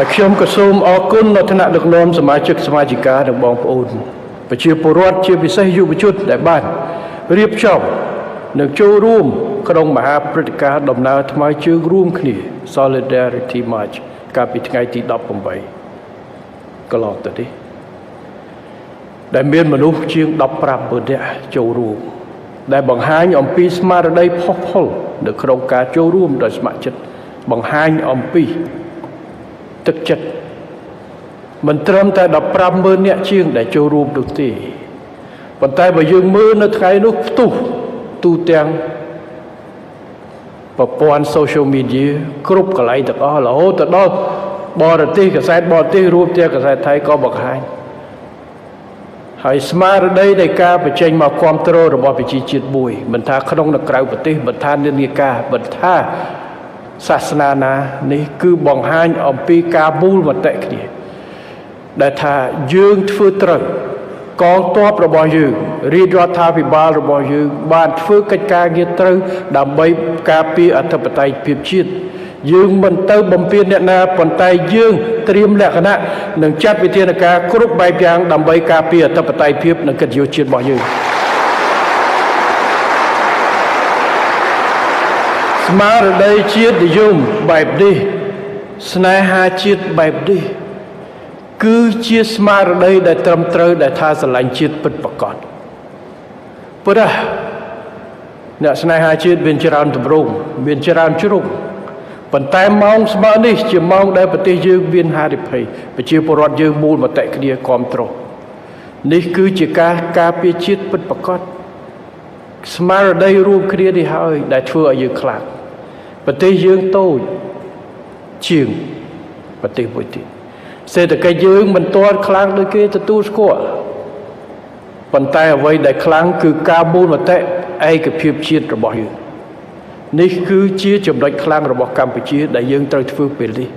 ខ្ញុំក៏សូមអរគុណដល់ថ្នាក់ដឹកនាំសមាជិកសមាជិកានិងបងប្អូនប្រជាពលរដ្ឋជាពិសេសយុវជនដែលបានរៀបចំនិងចូលរួមក្នុងមហាព្រឹត្តិការណ៍ដំណើរថ្មើរជើងរួមគ្នា Solidarity March កាលពីថ្ងៃទី18កន្លងទៅនេះដែលមានមនុស្សជាង15,000នាក់ចូលរួមដែលបង្ហាញអំពីស្មារតីផុសផុលនៅក្នុងការចូលរួមដោយស្ម័គ្រចិត្តបង្ហាញអំពីទឹកចិត្តមិនត្រឹមតែ15,000នាក់ជាងដែលចូលរួមនោះទេប៉ុន្តែបើយើងមើលនៅថ្ងៃនោះផ្ទុះទូទាំងប្រព័ន្ធ social media គ្រប់កន្លែងទាំងអស់រហូតទៅដល់បរទេសកាសែតបរទេសរួមទាំងកាសែតថៃក៏បង្ហាញហើយស្មារតីនៃការបញ្ចេញមកគ្រប់គ្រងរបស់ប្រជាជាតិមួយមិនថាក្នុងនិងក្រៅប្រទេសមិនថានានាការមិនថាសាសនាណានេះគឺបង្ហាញអំពីការមូលមតិគ្នាដែលថាយើងធ្វើត្រូវកងទ័ពរបស់យើងរាជរដ្ឋាភិបាលរបស់យើងបានធ្វើកិច្ចការងារត្រូវដើម្បីការពារអធិបតេយ្យភាពជាតិយើងមិនទៅបំពានអ្នកណាប៉ុន្តែយើងត្រៀមលក្ខណៈនិងចាត់វិធានការគ្រប់បែបយ៉ាងដើម្បីការពារអធិបតេយ្យភាពនិងកិត្តិយសជាតិរបស់យើងស្មារតីជាតិនិយមបែបនេះស្នេហាជាតិបែបនេះគឺជាស្មារតីដែលត្រឹមត្រូវដែលថាស្រឡាញ់ជាតិពិតប្រាកដព្រោះអ្នកស្នេហាជាតិមានច្រើនទម្រង់មានច្រើនជ្រុងប៉ុន្តែម៉ោងស្មើនេះជាម៉ោងដែលប្រទេសយើងមានហានិភ័យប្រជាពលរដ្ឋយើងមូលមតិគ្នាគាំទ្រនេះគឺជាការពារជាតិពិតប្រាកដស្មារតីរួមគ្នានេះហើយដែលធ្វើឲ្យយើងខ្លាំងប្រទេសយើងតូចជាងប្រទេសមួយទៀតសេដ្ឋកិច្ចយើងមិនទាន់ខ្លាំងដូចគេទទួលស្គាល់ប៉ុន្តែអ្វីដែលខ្លាំងគឺការមូលមតិឯកភាពជាតិរបស់យើងនេះគឺជាចំណុចខ្លាំងរបស់កម្ពុជាដែលយើងត្រូវធ្វើពេលនេះ